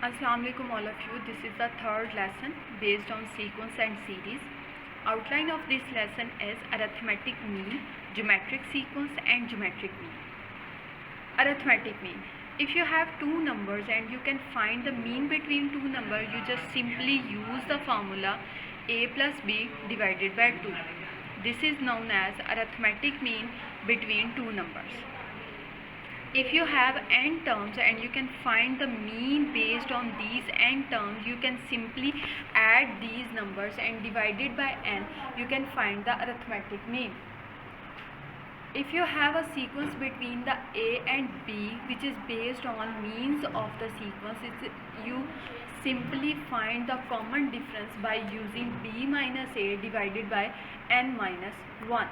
Assalamu alaikum all of you. This is the third lesson based on sequence and series. Outline of this lesson is arithmetic mean, geometric sequence and geometric mean. Arithmetic mean. If you have two numbers and you can find the mean between two numbers, you just simply use the formula a plus b divided by 2. This is known as arithmetic mean between two numbers. If you have n terms and you can find the mean based on these n terms, you can simply add these numbers and divide it by n. You can find the arithmetic mean. If you have a sequence between the a and b which is based on means of the sequence, you simply find the common difference by using b minus a divided by n minus 1.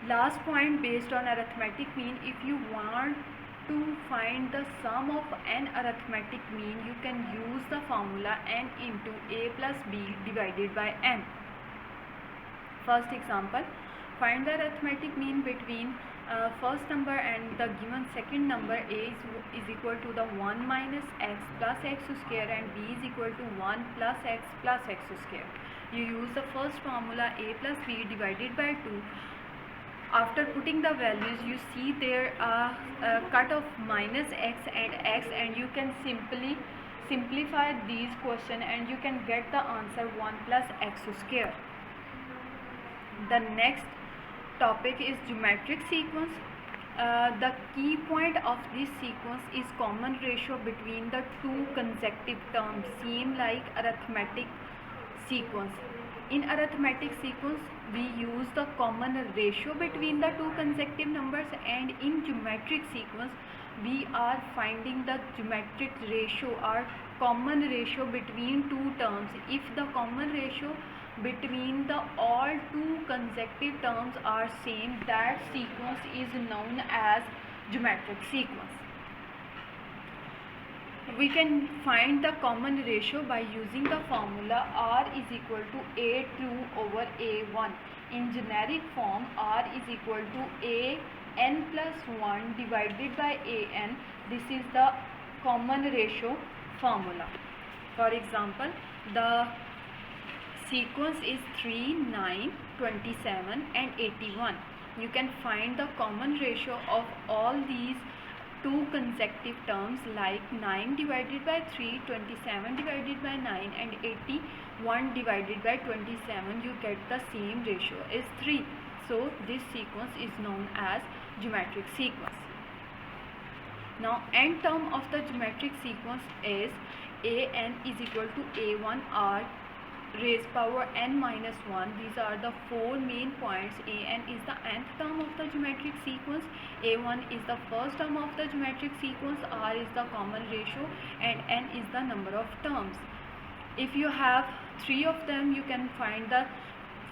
Last point, based on arithmetic mean, if you want to find the sum of n arithmetic mean, you can use the formula n into a plus b divided by n. First example, find the arithmetic mean between first number and the given second number. A is equal to the 1 minus x plus x square and b is equal to 1 plus x square. You use the first formula a plus b divided by 2. After putting the values, you see there a cut of minus x, and you can simply simplify these questions and you can get the answer 1 plus x square. The next topic is geometric sequence. The key point of this sequence is common ratio between the two consecutive terms, same like arithmetic sequence. In arithmetic sequence, we use the common ratio between the two consecutive numbers, and in geometric sequence, we are finding the geometric ratio or common ratio between two terms. If the common ratio between the all two consecutive terms are same, that sequence is known as geometric sequence. We can find the common ratio by using the formula r is equal to a2 over a1. In generic form, r is equal to a n plus 1 divided by a n. This is the common ratio formula. For example, the sequence is 3, 9, 27 and 81. You can find the common ratio of all these two consecutive terms like 9 divided by 3, 27 divided by 9 and 81 divided by 27. You get the same ratio is 3. So this sequence is known as geometric sequence. Now n term of the geometric sequence is an is equal to a1 r raised power n minus 1. These are the four main points. An is the nth term of the geometric sequence, a1 is the first term of the geometric sequence, r is the common ratio and n is the number of terms. If you have three of them, you can find the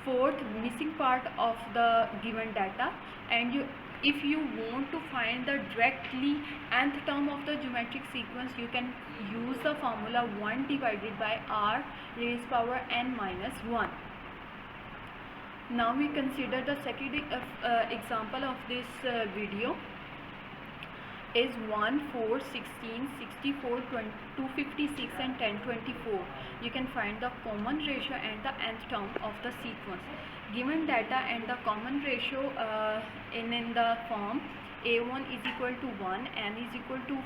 fourth missing part of the given data, and if you want to find the directly nth term of the geometric sequence, you can use the formula 1 divided by r raised power n minus 1. Now we consider the second example of this video is 1, 4, 16, 64, 256 and 1024. You can find the common ratio and the nth term of the sequence. Given data and the common ratio in the form a1 is equal to 1, n is equal to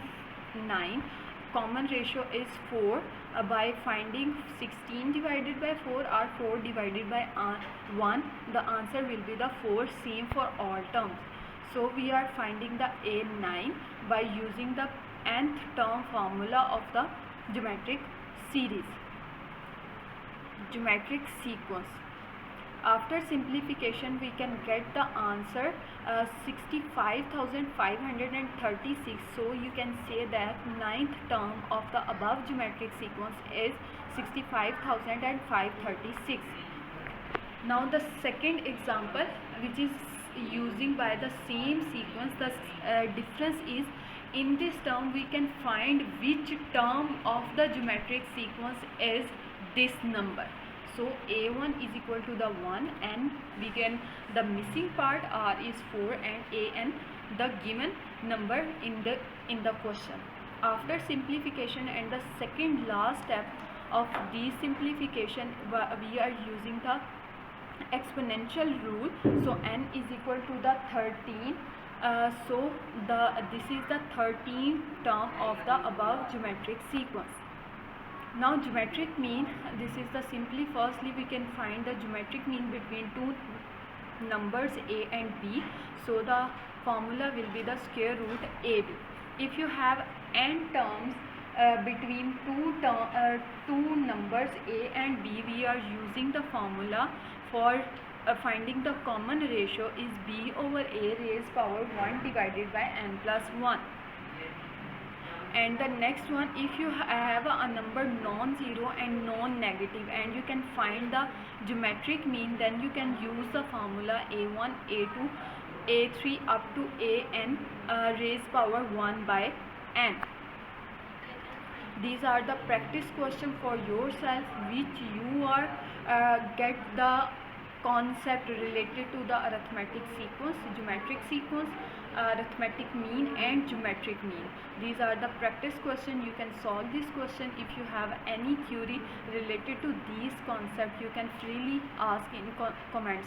9, common ratio is 4. By finding 16 divided by 4 or 4 divided by 1, the answer will be the 4, same for all terms. So we are finding the a9 by using the nth term formula of the geometric series. Geometric sequence. After simplification, we can get the answer 65,536. So you can say that ninth term of the above geometric sequence is 65,536. Now the second example, which is using by the same sequence, the difference is in this term we can find which term of the geometric sequence is this number. So a1 is equal to the 1 and we can the missing part r is 4 and an the given number in the question. after simplification and the second last step of desimplification, we are using the exponential rule. So n is equal to the 13. So this is the 13th term of the above geometric sequence. Now geometric mean, this is the simply, firstly we can find the geometric mean between two numbers a and b. So the formula will be the square root ab. If you have n terms between two numbers a and b, we are using the formula for finding the common ratio is b over a raised power 1 divided by n plus 1. And the next one, if you have a number non-zero and non-negative and you can find the geometric mean, then you can use the formula a1, a2, a3 up to an raised power 1 by n. These are the practice question for yourself, which you are get the concept related to the arithmetic sequence, geometric sequence, arithmetic mean and geometric mean. These are the practice question. You can solve this question. If you have any query related to these concepts, you can freely ask in comment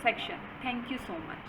section. Thank you so much.